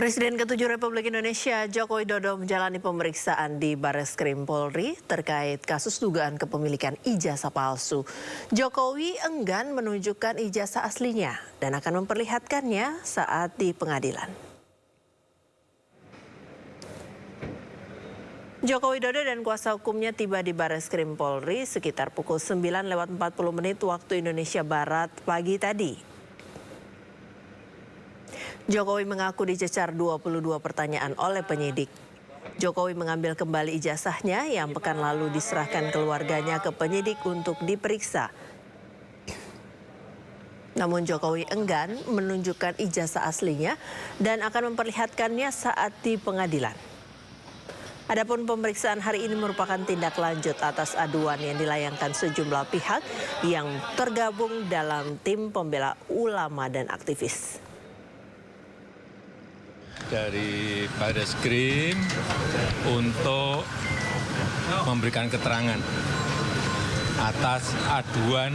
Presiden ke-7 Republik Indonesia Joko Widodo menjalani pemeriksaan di Bareskrim Polri terkait kasus dugaan kepemilikan ijazah palsu. Jokowi enggan menunjukkan ijazah aslinya dan akan memperlihatkannya saat di pengadilan. Joko Widodo dan kuasa hukumnya tiba di Bareskrim Polri sekitar pukul 9:40 waktu Indonesia Barat pagi tadi. Jokowi mengaku dicecar 22 pertanyaan oleh penyidik. Jokowi mengambil kembali ijazahnya yang pekan lalu diserahkan keluarganya ke penyidik untuk diperiksa. Namun Jokowi enggan menunjukkan ijazah aslinya dan akan memperlihatkannya saat di pengadilan. Adapun pemeriksaan hari ini merupakan tindak lanjut atas aduan yang dilayangkan sejumlah pihak yang tergabung dalam tim pembela ulama dan aktivis. Dari Bareskrim untuk memberikan keterangan atas aduan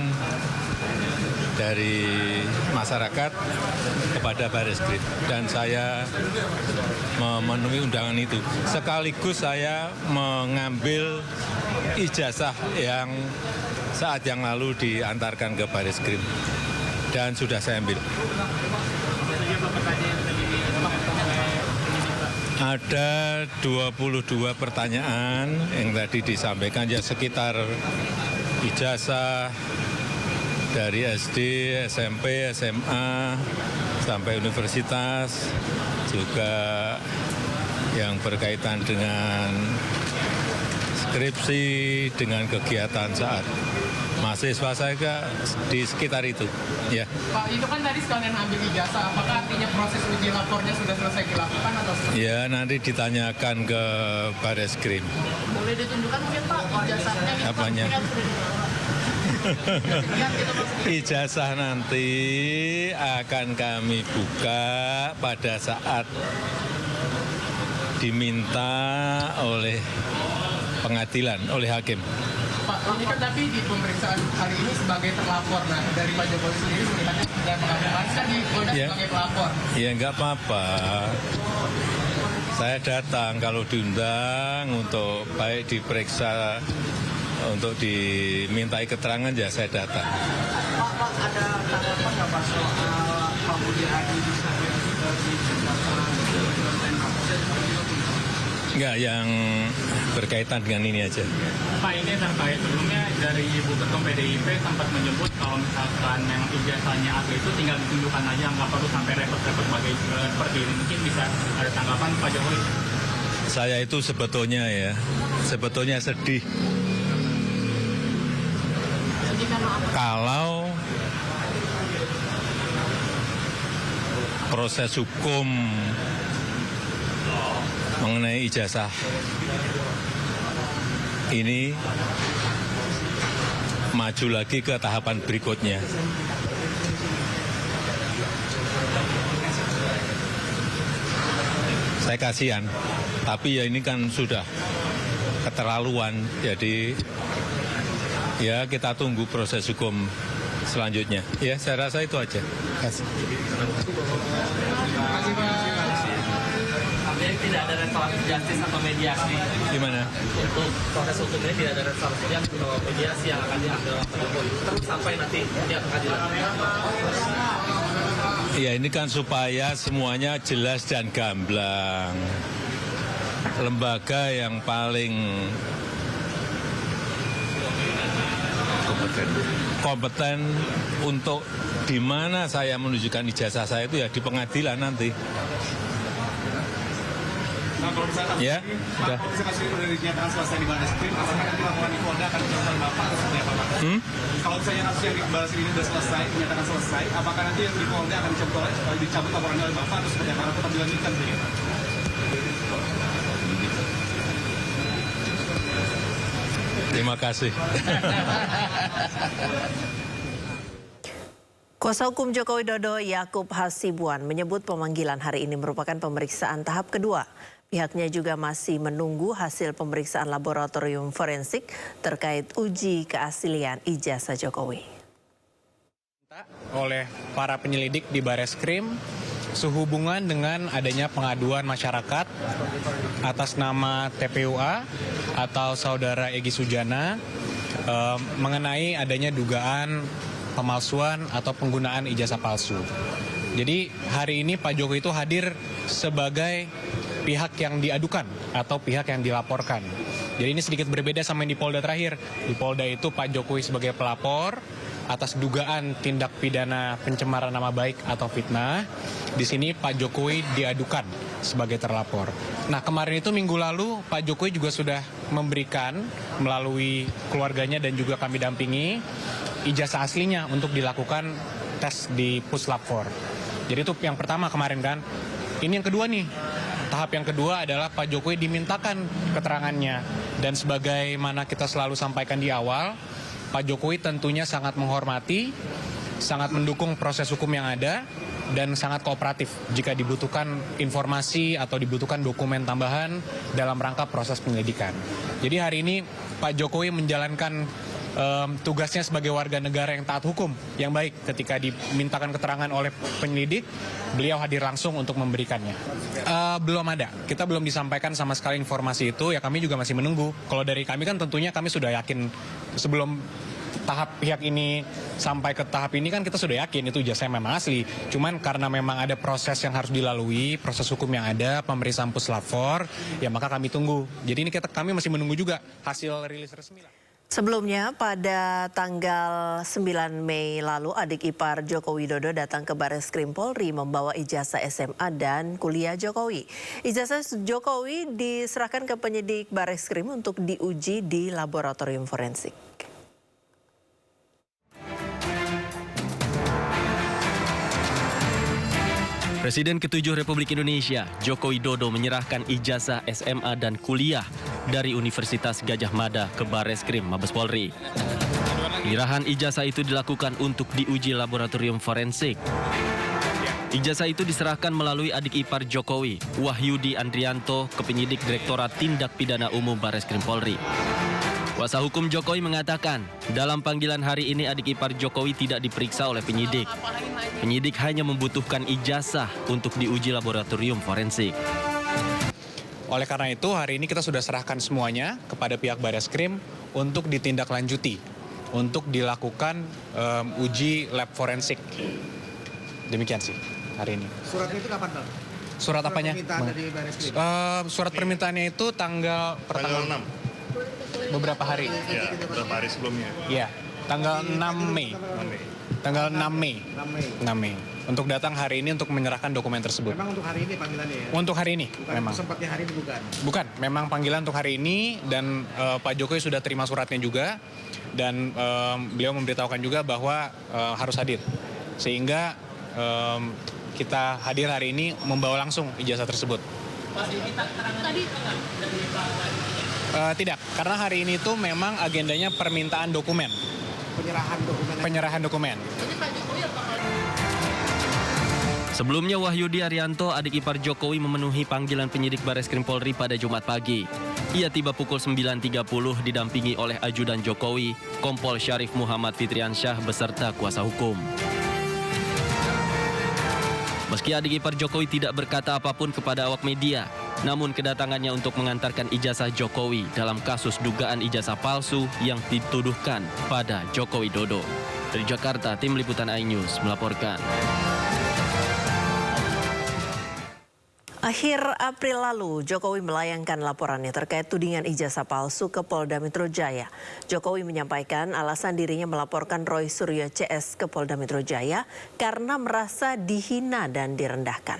dari masyarakat kepada Bareskrim, dan saya memenuhi undangan itu. Sekaligus saya mengambil ijazah yang saat yang lalu diantarkan ke Bareskrim dan sudah saya ambil. Ada 22 pertanyaan yang tadi disampaikan, ya sekitar ijazah dari SD, SMP, SMA, sampai universitas, juga yang berkaitan dengan skripsi, dengan kegiatan saat mahasiswa saya di sekitar itu. Ya. Pak, itu kan tadi sekalian ambil ijazah, apakah artinya proses uji lapornya sudah selesai dilakukan atau selesai? Ya, nanti ditanyakan ke Bareskrim. Boleh ditunjukkan mungkin Pak ijazahnya? Apanya? Ijazah nanti akan kami buka pada saat diminta oleh pengadilan, oleh hakim. Pak, ini kan tapi di pemeriksaan hari ini sebagai terlapor, nah dari Pak Jokowi sendiri melihatnya sudah mengajukan kan di Polda sebagai pelapor. Ya nggak apa-apa. Saya datang kalau diundang untuk baik diperiksa, untuk dimintai keterangan, ya saya datang. Pak, ada tanggapan nggak Pak soal Pak Budi Hadi bisa Enggak, yang berkaitan dengan ini aja. Pak, ini terkait sebelumnya dari Ibu Ketum PDIP sempat menyebut kalau misalkan memang ijazahnya asli itu tinggal ditunjukkan aja, nggak perlu sampai repot-repot seperti ini. Mungkin bisa ada tanggapan Pak Jokowi? Saya itu sebetulnya sedih. Kalau proses hukum mengenai ijazah ini maju lagi ke tahapan berikutnya. Saya kasihan, tapi ya ini kan sudah keterlaluan, jadi ya kita tunggu proses hukum selanjutnya. Ya, saya rasa itu aja. Terima kasih. Tidak ada restoratif justice atau mediasi. Gimana? Untuk proses hukum ini tidak ada restoratif justice atau mediasi yang akan diambil oleh Pak Jokowi. Terus sampai nanti dia pengadilan. Ya, ini kan supaya semuanya jelas dan gamblang. Lembaga yang paling kompeten untuk di mana saya menunjukkan ijazah saya itu ya di pengadilan nanti. Nah, kalau misalnya Ya, sudah. Kalau misalnya sudah dinyatakan selesai di Bareskrim, apakah nanti laporan di Polda akan dicontoh Bapak atau seperti apa Pak? Kalau misalnya kasus yang di Bareskrim ini sudah selesai, dinyatakan selesai, apakah nanti yang di Polda akan dicabut laporannya oleh Bapak atau seperti apa? Atau tetap dilanjutkan begitu? Terima kasih. Kuasa hukum Joko Widodo Yakub Hasibuan menyebut pemanggilan hari ini merupakan pemeriksaan tahap kedua. Pihaknya juga masih menunggu hasil pemeriksaan laboratorium forensik terkait uji keaslian ijazah Jokowi. Oleh para penyelidik di Bareskrim sehubungan dengan adanya pengaduan masyarakat atas nama TPUA atau Saudara Egy Sujana mengenai adanya dugaan pemalsuan atau penggunaan ijazah palsu. Jadi hari ini Pak Jokowi itu hadir sebagai pihak yang diadukan atau pihak yang dilaporkan. Jadi ini sedikit berbeda sama yang di Polda terakhir. Di Polda itu Pak Jokowi sebagai pelapor atas dugaan tindak pidana pencemaran nama baik atau fitnah. Di sini Pak Jokowi diadukan sebagai terlapor. Nah, kemarin itu minggu lalu Pak Jokowi juga sudah memberikan melalui keluarganya dan juga kami dampingi ijazah aslinya untuk dilakukan tes di Puslap 4. Jadi itu yang pertama kemarin kan. Ini yang kedua nih. Tahap yang kedua adalah Pak Jokowi dimintakan keterangannya. Dan sebagaimana kita selalu sampaikan di awal, Pak Jokowi tentunya sangat menghormati, sangat mendukung proses hukum yang ada, dan sangat kooperatif jika dibutuhkan informasi atau dibutuhkan dokumen tambahan dalam rangka proses penyelidikan. Jadi hari ini Pak Jokowi menjalankan tugasnya sebagai warga negara yang taat hukum, yang baik. Ketika dimintakan keterangan oleh penyelidik, beliau hadir langsung untuk memberikannya. Belum ada, kita belum disampaikan sama sekali informasi itu, ya kami juga masih menunggu. Kalau dari kami kan tentunya kami sudah yakin sebelum tahap pihak ini sampai ke tahap ini kan kita sudah yakin itu ijazahnya memang asli. Cuman karena memang ada proses yang harus dilalui, proses hukum yang ada, pemeriksaan Puslap 4, ya maka kami tunggu. Jadi ini kami masih menunggu juga hasil rilis resmi lah. Sebelumnya pada tanggal 9 Mei lalu adik ipar Joko Widodo datang ke Barreskrim Polri membawa ijazah SMA dan kuliah Jokowi. Ijazah Jokowi diserahkan ke penyidik Barreskrim untuk diuji di laboratorium forensik. Presiden ke-7 Republik Indonesia, Joko Widodo menyerahkan ijazah SMA dan kuliah dari Universitas Gadjah Mada ke Barreskrim Mabes Polri. Penyerahan ijazah itu dilakukan untuk diuji laboratorium forensik. Ijazah itu diserahkan melalui adik ipar Jokowi, Wahyudi Andrianto, ke penyidik Direktorat Tindak Pidana Umum Barreskrim Polri. Kuasa hukum Jokowi mengatakan, dalam panggilan hari ini adik ipar Jokowi tidak diperiksa oleh penyidik. Penyidik hanya membutuhkan ijazah untuk diuji laboratorium forensik. Oleh karena itu, hari ini kita sudah serahkan semuanya kepada pihak Barreskrim untuk ditindaklanjuti, untuk dilakukan uji lab forensik. Demikian sih hari ini. Suratnya itu kapan, Bang? Surat apanya? Permintaan dari Barreskrim. Surat permintaannya itu tanggal 6. beberapa hari. Ya, beberapa hari sebelumnya. Ya, tanggal 6 Mei. Tanggal 6 Mei. 6 Mei. Untuk datang hari ini untuk menyerahkan dokumen tersebut. Memang untuk hari ini panggilannya ya? Untuk hari ini, Bukan memang. sempatnya hari ini bukan? Bukan, memang panggilan untuk hari ini dan Pak Jokowi sudah terima suratnya juga dan beliau memberitahukan juga bahwa harus hadir. Sehingga kita hadir hari ini membawa langsung ijazah tersebut. Tidak, karena hari ini tuh memang agendanya permintaan dokumen. Penyerahan dokumen. Sebelumnya Wahyudi Arianto, adik ipar Jokowi, memenuhi panggilan penyidik Barreskrim Polri pada Jumat pagi. Ia tiba pukul 9.30 didampingi oleh ajudan Jokowi, Kompol Syarif Muhammad Fitriansyah beserta kuasa hukum. Meski adik ipar Jokowi tidak berkata apapun kepada awak media, namun kedatangannya untuk mengantarkan ijazah Jokowi dalam kasus dugaan ijazah palsu yang dituduhkan pada Joko Widodo. Dari Jakarta, tim liputan iNews melaporkan. Akhir April lalu, Jokowi melayangkan laporannya terkait tudingan ijazah palsu ke Polda Metro Jaya. Jokowi menyampaikan alasan dirinya melaporkan Roy Suryo CS ke Polda Metro Jaya karena merasa dihina dan direndahkan.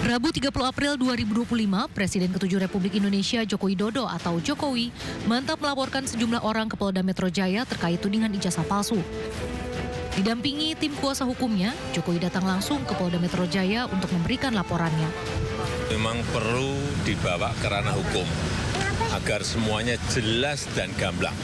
Rabu 30 April 2025, Presiden ke-7 Republik Indonesia Joko Widodo atau Jokowi mantap melaporkan sejumlah orang ke Polda Metro Jaya terkait tudingan ijazah palsu. Didampingi tim kuasa hukumnya, Jokowi datang langsung ke Polda Metro Jaya untuk memberikan laporannya. Memang perlu dibawa ke ranah hukum agar semuanya jelas dan gamblang.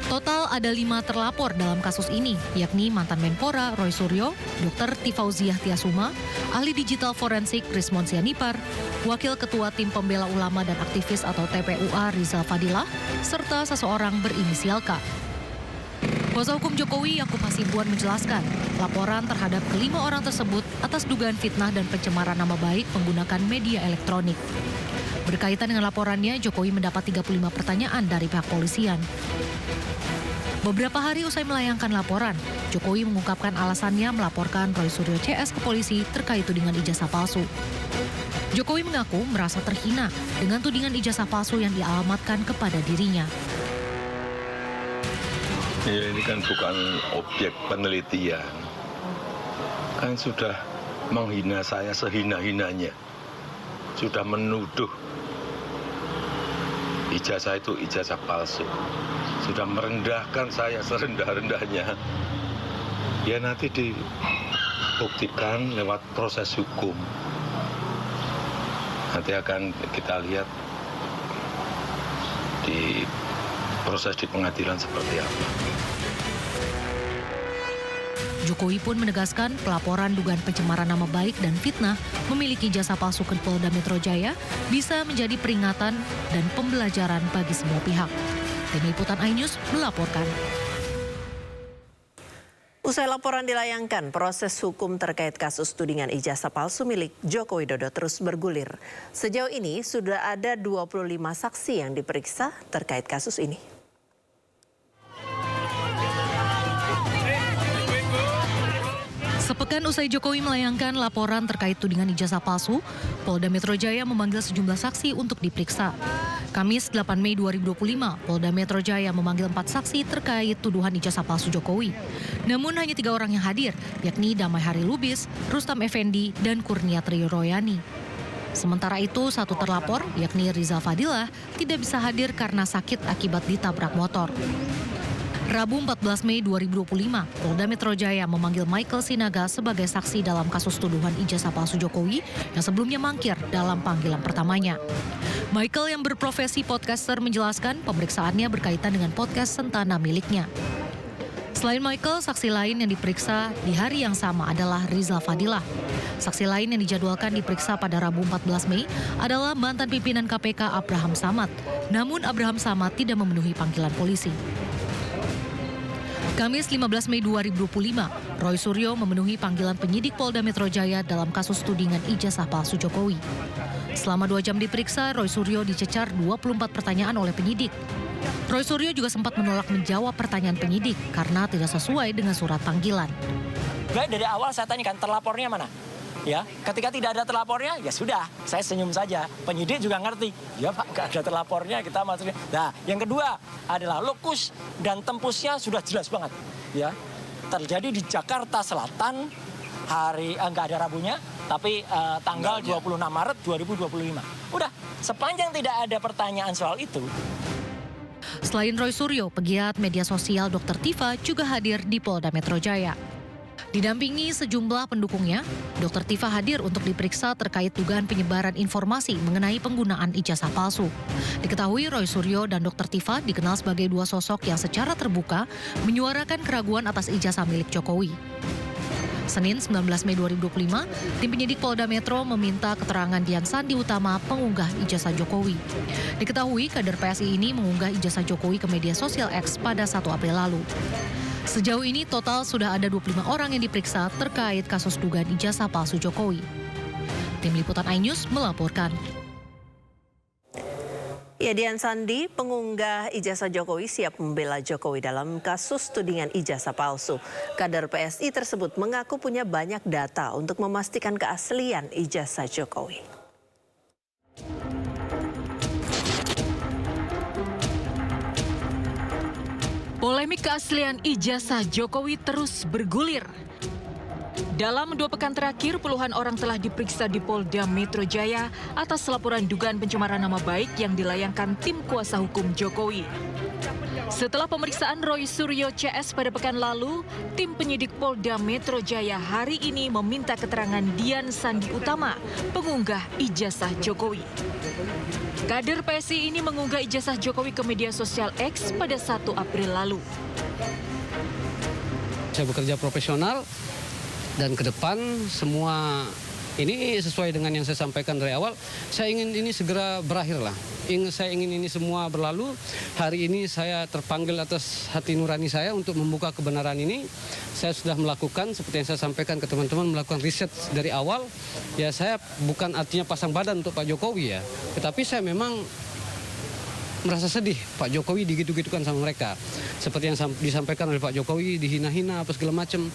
Total ada 5 terlapor dalam kasus ini, yakni mantan Menpora Roy Suryo, Dr. Tifauziah Tiasuma, ahli digital forensik Rismon Sianipar, wakil ketua tim pembela ulama dan aktivis atau TPUA Rizal Fadilah, serta seseorang berinisial K. Kuasa hukum Jokowi Yakub Hasibuan menjelaskan, laporan terhadap kelima orang tersebut atas dugaan fitnah dan pencemaran nama baik menggunakan media elektronik. Berkaitan dengan laporannya, Jokowi mendapat 35 pertanyaan dari pihak polisian. Beberapa hari usai melayangkan laporan, Jokowi mengungkapkan alasannya melaporkan Roy Suryo CS ke polisi terkait tudingan ijazah palsu. Jokowi mengaku merasa terhina dengan tudingan ijazah palsu yang dialamatkan kepada dirinya. Ya, ini kan bukan objek penelitian. Kan sudah menghina saya sehina-hinanya. Sudah menuduh ijazah itu ijazah palsu. Sudah merendahkan saya serendah-rendahnya. Ya nanti dibuktikan lewat proses hukum. Nanti akan kita lihat di proses di pengadilan seperti apa. Jokowi pun menegaskan pelaporan dugaan pencemaran nama baik dan fitnah memiliki jasa palsu ke Polda Metro Jaya bisa menjadi peringatan dan pembelajaran bagi semua pihak. Tim Liputan iNews melaporkan. Usai laporan dilayangkan, proses hukum terkait kasus tudingan ijazah palsu milik Joko Widodo terus bergulir. Sejauh ini sudah ada 25 saksi yang diperiksa terkait kasus ini. Sepekan usai Jokowi melayangkan laporan terkait tudingan ijazah palsu, Polda Metro Jaya memanggil sejumlah saksi untuk diperiksa. Kamis 8 Mei 2025, Polda Metro Jaya memanggil 4 saksi terkait tuduhan ijazah palsu Jokowi. Namun hanya 3 orang yang hadir, yakni Damai Hari Lubis, Rustam Effendi, dan Kurnia Triroyani. Sementara itu, satu terlapor, yakni Rizal Fadilah, tidak bisa hadir karena sakit akibat ditabrak motor. Rabu 14 Mei 2025, Polda Metro Jaya memanggil Michael Sinaga sebagai saksi dalam kasus tuduhan ijazah palsu Jokowi yang sebelumnya mangkir dalam panggilan pertamanya. Michael yang berprofesi podcaster menjelaskan pemeriksaannya berkaitan dengan podcast Sentana miliknya. Selain Michael, saksi lain yang diperiksa di hari yang sama adalah Rizal Fadilah. Saksi lain yang dijadwalkan diperiksa pada Rabu 14 Mei adalah mantan pimpinan KPK Abraham Samad. Namun Abraham Samad tidak memenuhi panggilan polisi. Kamis 15 Mei 2025, Roy Suryo memenuhi panggilan penyidik Polda Metro Jaya dalam kasus tudingan ijazah palsu Jokowi. Selama 2 jam diperiksa, Roy Suryo dicecar 24 pertanyaan oleh penyidik. Roy Suryo juga sempat menolak menjawab pertanyaan penyidik karena tidak sesuai dengan surat panggilan. Baik, dari awal saya tanyakan terlapornya mana? Ya, ketika tidak ada terlapornya, ya sudah, saya senyum saja. Penyidik juga ngerti, ya Pak, nggak ada terlapornya, kita masuk. Nah, yang kedua adalah lokus dan tempusnya sudah jelas banget. Ya, terjadi di Jakarta Selatan, nggak ada Rabunya, tapi tanggal 26 Maret 2025. Udah, sepanjang tidak ada pertanyaan soal itu. Selain Roy Suryo, pegiat media sosial Dr. Tifa juga hadir di Polda Metro Jaya. Didampingi sejumlah pendukungnya, Dr. Tifa hadir untuk diperiksa terkait dugaan penyebaran informasi mengenai penggunaan ijazah palsu. Diketahui Roy Suryo dan Dr. Tifa dikenal sebagai 2 sosok yang secara terbuka menyuarakan keraguan atas ijazah milik Jokowi. Senin 19 Mei 2025, tim penyidik Polda Metro meminta keterangan Dian Sandi Utama pengunggah ijazah Jokowi. Diketahui kader PSI ini mengunggah ijazah Jokowi ke media sosial X pada 1 April lalu. Sejauh ini total sudah ada 25 orang yang diperiksa terkait kasus dugaan ijazah palsu Jokowi. Tim Liputan iNews melaporkan. Ya, Dian Sandi, pengunggah ijazah Jokowi, siap membela Jokowi dalam kasus tudingan ijazah palsu. Kader PSI tersebut mengaku punya banyak data untuk memastikan keaslian ijazah Jokowi. Polemik keaslian ijazah Jokowi terus bergulir. Dalam 2 pekan terakhir, puluhan orang telah diperiksa di Polda Metro Jaya atas laporan dugaan pencemaran nama baik yang dilayangkan tim kuasa hukum Jokowi. Setelah pemeriksaan Roy Suryo CS pada pekan lalu, tim penyidik Polda Metro Jaya hari ini meminta keterangan Dian Sandi Utama, pengunggah ijazah Jokowi. Kader PSI ini mengunggah ijazah Jokowi ke media sosial X pada 1 April lalu. Saya bekerja profesional dan ke depan semua Ini sesuai dengan yang saya sampaikan dari awal. Saya ingin ini segera berakhir lah. Saya ingin ini semua berlalu. Hari ini saya terpanggil atas hati nurani saya untuk membuka kebenaran ini. Saya sudah melakukan, seperti yang saya sampaikan ke teman-teman, melakukan riset dari awal. Ya saya bukan artinya pasang badan untuk Pak Jokowi ya. Tetapi saya memang merasa sedih Pak Jokowi digitu-gitukan sama mereka. Seperti yang disampaikan oleh Pak Jokowi, dihina-hina apa segala macam.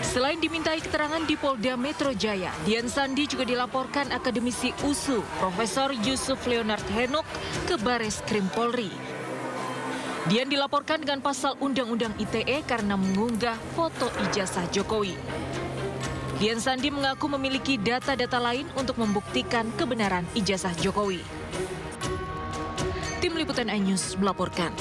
Selain dimintai keterangan di Polda Metro Jaya, Dian Sandi juga dilaporkan akademisi USU, Profesor Yusuf Leonard Henok, ke Bares Krim Polri. Dian dilaporkan dengan pasal Undang-Undang ITE karena mengunggah foto ijazah Jokowi. Dian Sandi mengaku memiliki data-data lain untuk membuktikan kebenaran ijazah Jokowi. Tim Liputan iNews melaporkan.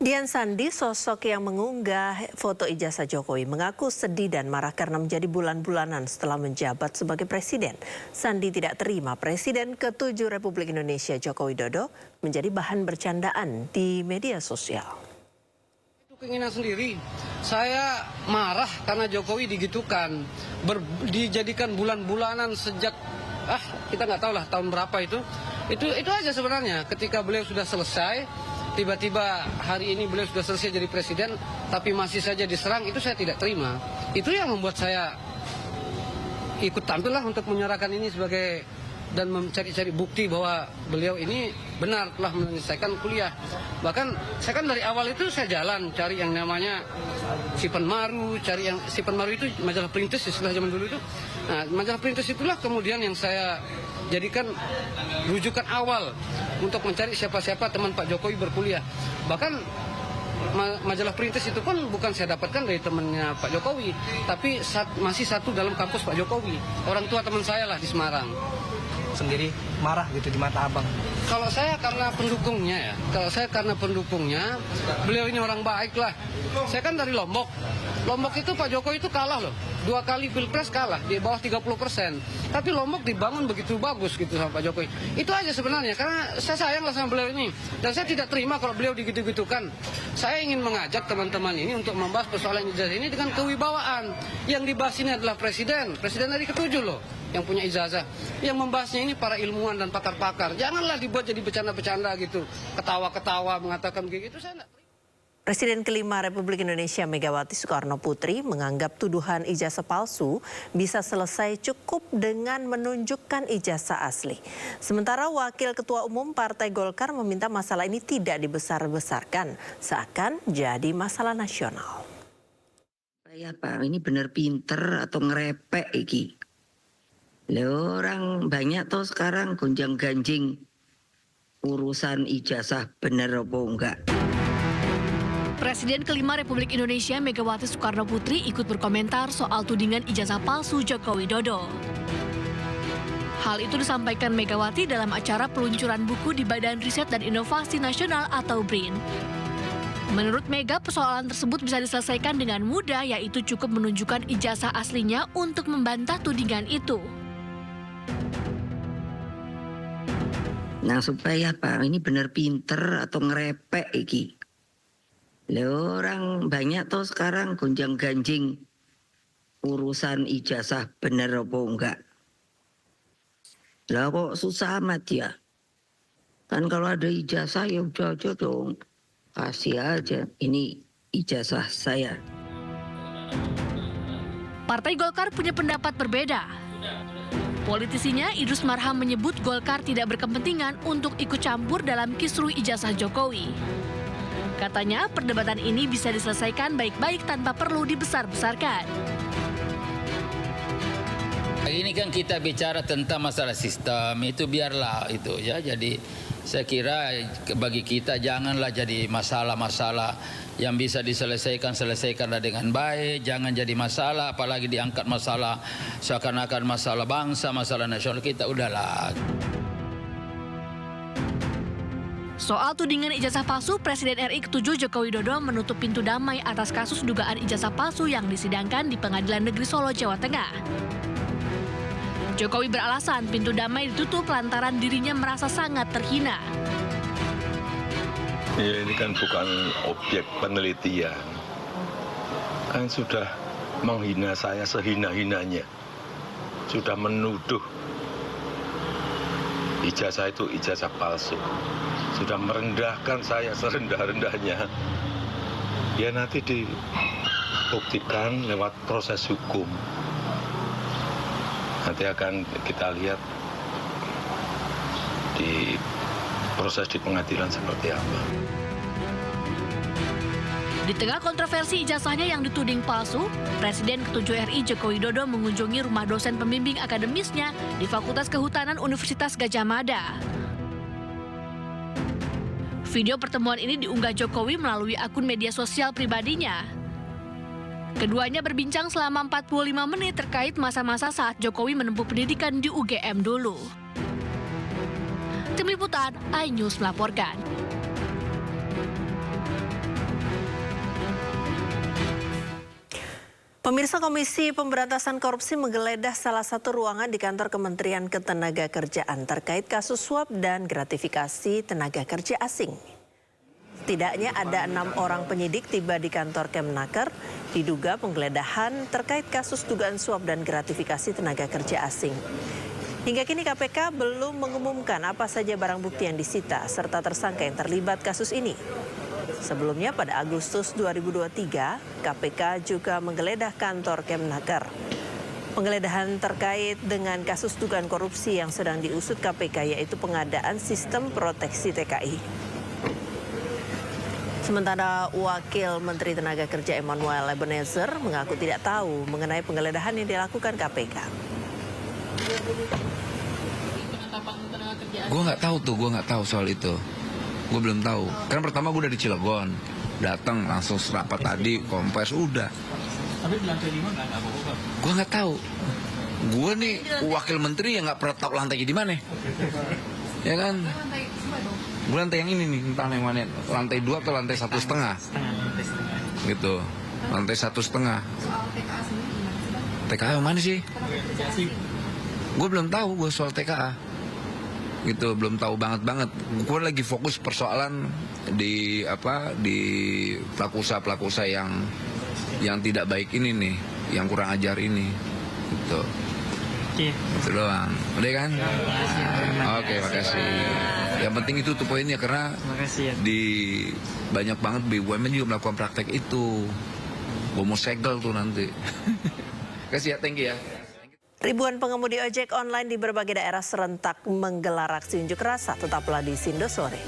Dian Sandi, sosok yang mengunggah foto ijazah Jokowi, mengaku sedih dan marah karena menjadi bulan-bulanan setelah menjabat sebagai presiden. Sandi tidak terima Presiden ke-7 Republik Indonesia Joko Widodo menjadi bahan bercandaan di media sosial. Itu keinginan sendiri. Saya marah karena Jokowi digitukan, dijadikan bulan-bulanan sejak kita nggak tahu lah tahun berapa itu. Itu aja sebenarnya. Ketika beliau sudah selesai, tiba-tiba hari ini beliau sudah selesai jadi presiden, tapi masih saja diserang, itu saya tidak terima. Itu yang membuat saya ikut tampil lah untuk menyuarakan ini sebagai dan mencari-cari bukti bahwa beliau ini benar telah menyelesaikan kuliah. Bahkan saya kan dari awal itu saya jalan cari yang namanya Sipan Maru, cari yang Sipan Maru itu majalah Perintis istilah zaman dulu itu. Nah, majalah Perintis itulah kemudian yang saya jadikan rujukan awal untuk mencari siapa-siapa teman Pak Jokowi berkuliah. Bahkan majalah Perintis itu pun bukan saya dapatkan dari temannya Pak Jokowi, tapi masih satu dalam kampus Pak Jokowi. Orang tua teman saya lah di Semarang. Sendiri marah gitu di mata abang? Kalau saya karena pendukungnya ya. Beliau ini orang baik lah. Saya kan dari Lombok. Lombok itu Pak Jokowi itu kalah loh. 2 kali pilpres kalah di bawah 30%. Tapi Lombok dibangun begitu bagus gitu sama Pak Jokowi. Itu aja sebenarnya karena saya sayang lah sama beliau ini. Dan saya tidak terima kalau beliau digitu-gitukan. Saya ingin mengajak teman-teman ini untuk membahas persoalan ijazah ini dengan kewibawaan. Yang dibahas ini adalah presiden dari ke-7 loh yang punya ijazah. Yang membahasnya ini para ilmuwan dan pakar-pakar. Janganlah dibuat jadi bercanda-bercanda gitu. Ketawa-ketawa mengatakan begitu. Saya enggak. Presiden kelima Republik Indonesia Megawati Soekarno Putri menganggap tuduhan ijazah palsu bisa selesai cukup dengan menunjukkan ijazah asli. Sementara Wakil Ketua Umum Partai Golkar meminta masalah ini tidak dibesar-besarkan, seakan jadi masalah nasional. Ya Pak, ini bener pinter atau ngerepek iki? Lah orang banyak toh sekarang gonjang-ganjing urusan ijazah bener apa enggak. Presiden kelima Republik Indonesia Megawati Soekarno Putri ikut berkomentar soal tudingan ijazah palsu Joko Widodo. Hal itu disampaikan Megawati dalam acara peluncuran buku di Badan Riset dan Inovasi Nasional atau BRIN. Menurut Mega, persoalan tersebut bisa diselesaikan dengan mudah, yaitu cukup menunjukkan ijazah aslinya untuk membantah tudingan itu. Nah supaya Pak, ini bener pinter atau ngerepek iki? Lah orang banyak toh sekarang gonjang-ganjing urusan ijazah bener apa enggak. Lah kok susah amat ya? Kan kalau ada ijazah ya udah aja dong. Kasih aja, ini ijazah saya. Partai Golkar punya pendapat berbeda. Politisinya Idrus Marham menyebut Golkar tidak berkepentingan untuk ikut campur dalam kisruh ijazah Jokowi. Katanya perdebatan ini bisa diselesaikan baik-baik tanpa perlu dibesar-besarkan. Ini kan kita bicara tentang masalah sistem, itu biarlah itu ya. Jadi saya kira bagi kita janganlah jadi masalah-masalah yang bisa selesaikanlah dengan baik. Jangan jadi masalah, apalagi diangkat masalah seakan-akan masalah bangsa, masalah nasional kita, udahlah. Soal tudingan ijazah palsu, Presiden RI ke-7 Joko Widodo menutup pintu damai atas kasus dugaan ijazah palsu yang disidangkan di Pengadilan Negeri Solo, Jawa Tengah. Jokowi beralasan pintu damai ditutup lantaran dirinya merasa sangat terhina. Ya ini kan bukan objek penelitian. Kan sudah menghina saya sehina-hinanya. sudah menuduh ijazah itu ijazah palsu, sudah merendahkan saya serendah-rendahnya, ya nanti dibuktikan lewat proses hukum. Nanti akan kita lihat di proses di pengadilan seperti apa. Di tengah kontroversi ijazahnya yang dituding palsu, Presiden ke-7 RI Joko Widodo mengunjungi rumah dosen pembimbing akademisnya di Fakultas Kehutanan Universitas Gadjah Mada. Video pertemuan ini diunggah Jokowi melalui akun media sosial pribadinya. Keduanya berbincang selama 45 menit terkait masa-masa saat Jokowi menempuh pendidikan di UGM dulu. Tim Liputan, iNews melaporkan. Pemirsa, Komisi Pemberantasan Korupsi menggeledah salah satu ruangan di kantor Kementerian Ketenagakerjaan terkait kasus suap dan gratifikasi tenaga kerja asing. Setidaknya ada 6 orang penyidik tiba di kantor Kemnaker, diduga penggeledahan terkait kasus dugaan suap dan gratifikasi tenaga kerja asing. Hingga kini KPK belum mengumumkan apa saja barang bukti yang disita serta tersangka yang terlibat kasus ini. Sebelumnya pada Agustus 2023, KPK juga menggeledah kantor Kemnaker. Penggeledahan terkait dengan kasus dugaan korupsi yang sedang diusut KPK, yaitu pengadaan sistem proteksi TKI. Sementara Wakil Menteri Tenaga Kerja Emmanuel Ebenezer mengaku tidak tahu mengenai penggeledahan yang dilakukan KPK. Gue nggak tahu soal itu. Gue belum tahu. Karena pertama gue udah di Cilegon, datang langsung rapat tadi, kompres udah. Tapi di lantai 5 nggak apa-apa. Gue nggak tahu. Gue nih wakil menteri yang nggak pernah tahu lantainya di mana. Ya kan? Gue lantai yang ini nih, entah yang mana. Lantai 2 atau lantai 1,5. Gitu. Lantai 1,5. TKA yang mana sih? Gue belum tahu gue soal TKA. Gitu, belum tahu banget. Gue lagi fokus persoalan di pelaku usaha yang tidak baik ini nih, yang kurang ajar ini. Gitu. Itu doang. Udah kan? Oke, makasih. Yang penting itu tuh poinnya, karena di banyak banget BUMN juga melakukan praktek itu. Gue mau segel tuh nanti. Kasih ya, thank you ya. Ribuan pengemudi ojek online di berbagai daerah serentak menggelar aksi unjuk rasa. Tetaplah di Sindo Sore.